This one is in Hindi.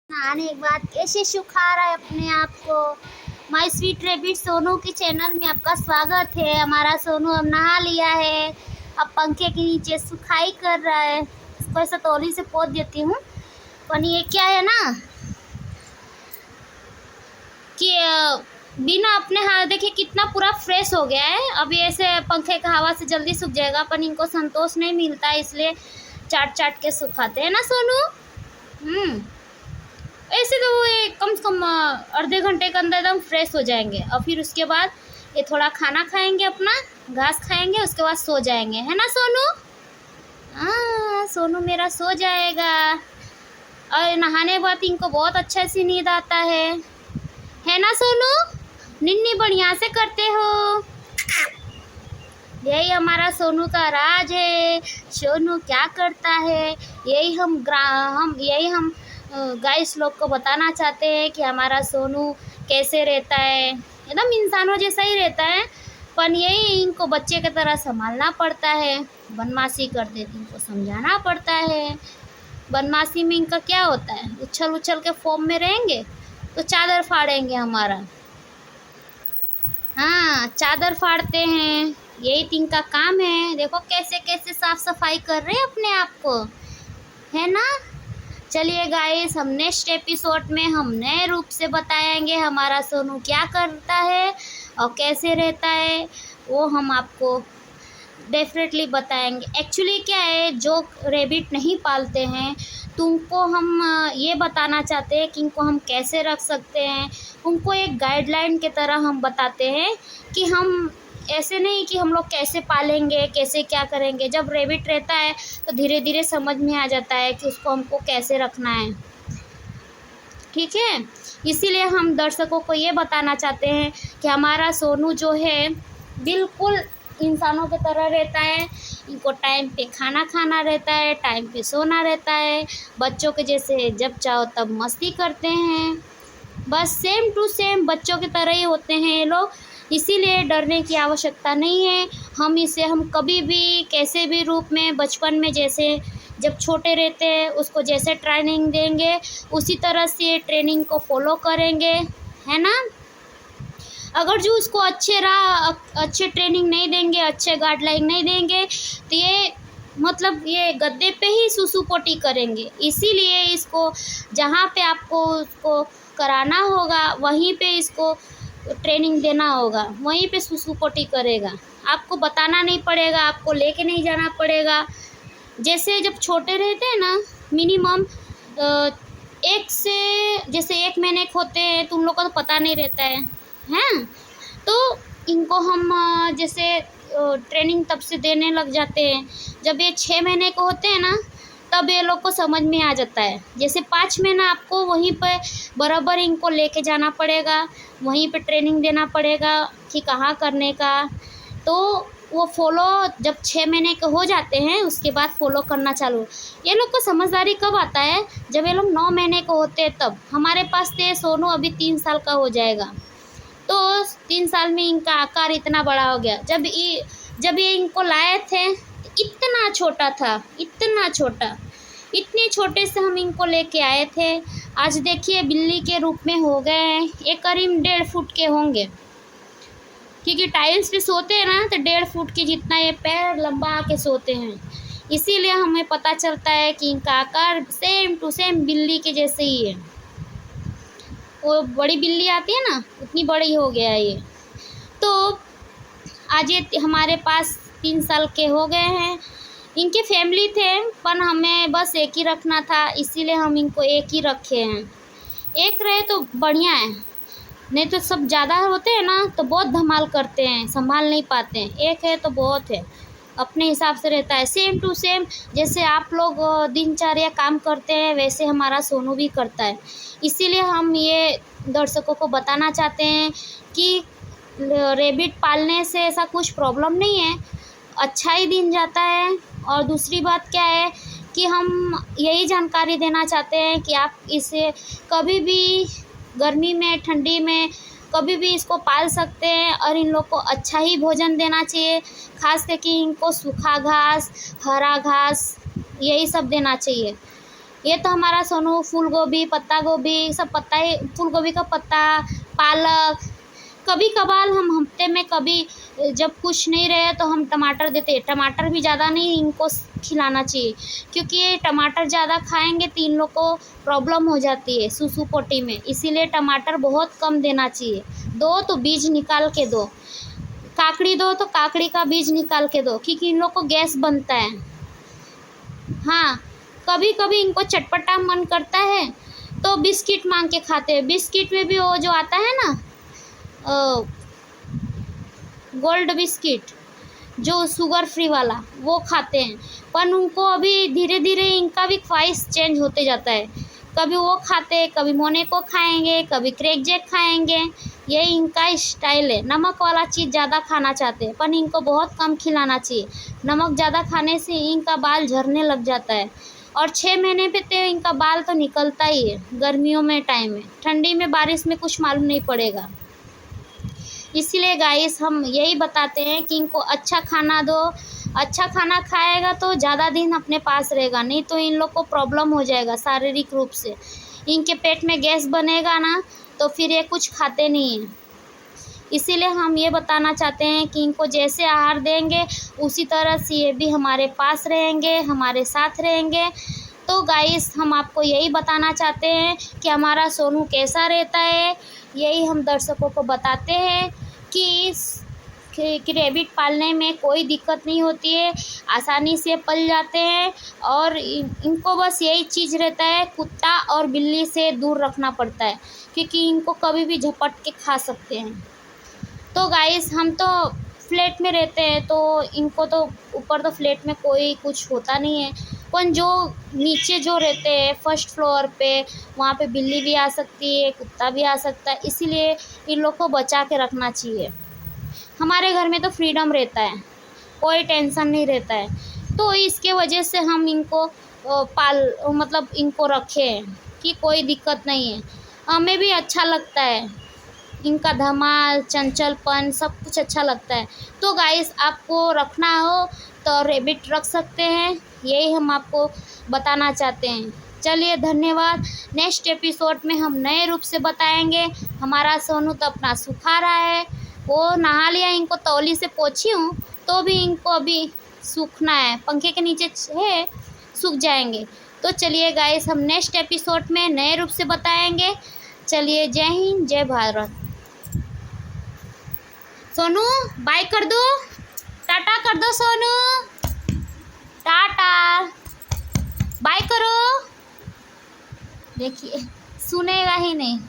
नहाने के बाद कैसे सुखा रहा है अपने आप को। माय स्वीट रेबिट सोनू के चैनल में आपका स्वागत है। हमारा सोनू अब नहा लिया है, अब पंखे के नीचे सुखाई कर रहा है। इसको ऐसा तौली से पोंछ देती हूँ। पर ये क्या है ना कि बिना अपने हाथ देखिए कितना पूरा फ्रेश हो गया है। अब ये ऐसे पंखे का हवा से जल्दी सूख जाएगा, पर इनको संतोष नहीं मिलता, इसलिए चाट चाट के सुखाते हैं ना सोनू। ऐसे तो वो कम से कम आधे घंटे के अंदर एकदम फ्रेश हो जाएंगे। और फिर उसके बाद ये थोड़ा खाना खाएंगे, अपना घास खाएंगे, उसके बाद सो जाएंगे, है ना सोनू। हाँ, सोनू मेरा सो जाएगा। और नहाने के बाद इनको बहुत अच्छा से नींद आता है ना सोनू। निन्नी बढ़िया से करते हो। यही हमारा सोनू का राज है। सोनू क्या करता है यही हम गाइस लोग को बताना चाहते हैं कि हमारा सोनू कैसे रहता है। एकदम इंसानों जैसा ही रहता है, पर यही इनको बच्चे की तरह संभालना पड़ता है। बदमाशी करते तो इनको समझाना पड़ता है। बदमाशी में इनका क्या होता है, उछल उछल के फॉर्म में रहेंगे तो चादर फाड़ेंगे हमारा। हाँ, चादर फाड़ते हैं, यही तो इनका काम है। देखो कैसे कैसे साफ सफाई कर रहे हैं अपने आप को, है ना। चलिए गाइस, हम नेक्स्ट एपिसोड में हम नए रूप से बताएंगे हमारा सोनू क्या करता है और कैसे रहता है, वो हम आपको डेफिनेटली बताएंगे। एक्चुअली क्या है, जो रेबिट नहीं पालते हैं तुमको हम ये बताना चाहते हैं कि इनको हम कैसे रख सकते हैं। उनको एक गाइडलाइन के तरह हम बताते हैं कि हम ऐसे नहीं कि हम लोग कैसे पालेंगे, कैसे क्या करेंगे। जब रेबिट रहता है तो धीरे धीरे समझ में आ जाता है कि उसको हमको कैसे रखना है, ठीक है। इसीलिए हम दर्शकों को ये बताना चाहते हैं कि हमारा सोनू जो है बिल्कुल इंसानों की तरह रहता है। इनको टाइम पे खाना खाना रहता है, टाइम पे सोना रहता है। बच्चों के जैसे जब चाहो तब मस्ती करते हैं, बस सेम टू सेम बच्चों की तरह ही होते हैं ये लोग। इसीलिए डरने की आवश्यकता नहीं है। हम कभी भी कैसे भी रूप में बचपन में जैसे जब छोटे रहते हैं उसको जैसे ट्रेनिंग देंगे उसी तरह से ट्रेनिंग को फॉलो करेंगे, है ना। अगर जो उसको अच्छे ट्रेनिंग नहीं देंगे, अच्छे गाइडलाइन नहीं देंगे तो ये मतलब ये गद्दे पे ही सुसु पोटी करेंगे। इसीलिए इसको जहाँ पे आपको उसको कराना होगा वहीं पे इसको ट्रेनिंग देना होगा, वहीं पे सुसु पोटी करेगा। आपको बताना नहीं पड़ेगा, आपको लेके नहीं जाना पड़ेगा। जैसे जब छोटे रहते हैं ना, मिनिमम जैसे 1 महीने के होते हैं तो उन लोग को तो पता नहीं रहता है। तो इनको हम जैसे ट्रेनिंग तब से देने लग जाते हैं। जब ये 6 महीने के होते हैं ना तब ये लोग को समझ में आ जाता है। जैसे 5 महीना आपको वहीं पे बराबर इनको लेके जाना पड़ेगा, वहीं पे ट्रेनिंग देना पड़ेगा कि कहाँ करने का। तो वो फॉलो जब 6 महीने के हो जाते हैं उसके बाद फॉलो करना चालू। ये लोग को समझदारी कब आता है, जब ये लोग 9 महीने के होते हैं तब। हमारे पास तो सोनू अभी 3 साल का हो जाएगा, तो 3 साल में इनका आकार इतना बड़ा हो गया। जब ये इनको लाए थे इतना छोटा था, इतना छोटा, इतने छोटे से हम इनको लेके आए थे। आज देखिए बिल्ली के रूप में हो गए हैं। ये करीब 1.5 फुट के होंगे, क्योंकि टाइल्स पे सोते हैं ना तो 1.5 फुट के जितना ये पैर लंबा के सोते हैं। इसीलिए हमें पता चलता है कि इनका आकार सेम टू सेम बिल्ली के जैसे ही है। वो बड़ी बिल्ली आती है ना, उतनी बड़ी हो गया है ये। तो आज ये हमारे पास 3 साल के हो गए हैं। इनके फैमिली थे पर हमें बस एक ही रखना था, इसीलिए हम इनको एक ही रखे हैं। एक रहे तो बढ़िया है, नहीं तो सब ज़्यादा होते हैं ना तो बहुत धमाल करते हैं, संभाल नहीं पाते हैं। एक है तो बहुत है, अपने हिसाब से रहता है। सेम टू सेम जैसे आप लोग दिनचर्या काम करते हैं वैसे हमारा सोनू भी करता है। इसीलिए हम ये दर्शकों को बताना चाहते हैं कि रेबिट पालने से ऐसा कुछ प्रॉब्लम नहीं है, अच्छा ही दिन जाता है। और दूसरी बात क्या है कि हम यही जानकारी देना चाहते हैं कि आप इसे कभी भी गर्मी में, ठंडी में कभी भी इसको पाल सकते हैं। और इन लोग को अच्छा ही भोजन देना चाहिए, खास करके इनको सूखा घास, हरा घास, यही सब देना चाहिए। ये तो हमारा सोनू फूल गोभी, पत्ता गोभी, सब पत्ता ही, फूल गोभी का पत्ता, पालक, कभी कभार हम हफ्ते में कभी जब कुछ नहीं रहे तो हम टमाटर देते हैं। टमाटर भी ज़्यादा नहीं इनको खिलाना चाहिए, क्योंकि ये टमाटर ज़्यादा खाएंगे तो इन लोग को प्रॉब्लम हो जाती है सुसु पोटी में, इसीलिए टमाटर बहुत कम देना चाहिए। दो तो बीज निकाल के दो, काकड़ी दो तो काकड़ी का बीज निकाल के दो, क्योंकि इन लोग को गैस बनता है। हाँ, कभी कभी इनको चटपटा मन करता है तो बिस्किट मांग के खाते हैं। बिस्किट में भी वो जो आता है ना गोल्ड बिस्किट, जो शुगर फ्री वाला, वो खाते हैं। पर उनको अभी धीरे धीरे इनका भी ख्वाहिश चेंज होते जाता है, कभी वो खाते हैं, कभी मोनेको खाएंगे, कभी क्रैक जैक खाएंगे। ये इनका स्टाइल है, नमक वाला चीज़ ज़्यादा खाना चाहते हैं, पर इनको बहुत कम खिलाना चाहिए। नमक ज़्यादा खाने से इनका बाल झड़ने लग जाता है, और 6 महीने पे तो इनका बाल तो निकलता ही है। गर्मियों में टाइम में, ठंडी में बारिश में कुछ मालूम नहीं पड़ेगा। इसीलिए गाइस हम यही बताते हैं कि इनको अच्छा खाना दो। अच्छा खाना खाएगा तो ज़्यादा दिन अपने पास रहेगा, नहीं तो इन लोग को प्रॉब्लम हो जाएगा शारीरिक रूप से। इनके पेट में गैस बनेगा ना तो फिर ये कुछ खाते नहीं हैं। इसीलिए हम ये बताना चाहते हैं कि इनको जैसे आहार देंगे उसी तरह से ये भी हमारे पास रहेंगे, हमारे साथ रहेंगे। तो गाइस हम आपको यही बताना चाहते हैं कि हमारा सोनू कैसा रहता है, यही हम दर्शकों को बताते हैं कि रैबिट पालने में कोई दिक्कत नहीं होती है, आसानी से पल जाते हैं। और इनको बस यही चीज़ रहता है, कुत्ता और बिल्ली से दूर रखना पड़ता है, क्योंकि इनको कभी भी झपट के खा सकते हैं। तो गाइस हम तो फ्लैट में रहते हैं, तो इनको तो ऊपर तो फ्लैट में कोई कुछ होता नहीं है, पर जो नीचे जो रहते हैं फर्स्ट फ्लोर पे, वहाँ पे बिल्ली भी आ सकती है, कुत्ता भी आ सकता है। इसीलिए इन लोग को बचा के रखना चाहिए। हमारे घर में तो फ्रीडम रहता है, कोई टेंशन नहीं रहता है, तो इसके वजह से हम इनको मतलब इनको रखें कि कोई दिक्कत नहीं है। हमें भी अच्छा लगता है, इनका धमाल, चंचलपन, सब कुछ अच्छा लगता है। तो गाइस आपको रखना हो तो रैबिट रख सकते हैं, यही हम आपको बताना चाहते हैं। चलिए धन्यवाद। नेक्स्ट एपिसोड में हम नए रूप से बताएंगे। हमारा सोनू तो अपना सुखा रहा है, वो नहा लिया, इनको तौली से पोछी हूँ तो भी इनको अभी सूखना है, पंखे के नीचे है, सूख जाएंगे। तो चलिए गाइस हम नेक्स्ट एपिसोड में नए रूप से बताएंगे। चलिए जय हिंद, जय भारत। सोनू बाय कर दो, टाटा कर दो सोनू, टाटा बाय करो। देखिए सुनेगा ही नहीं।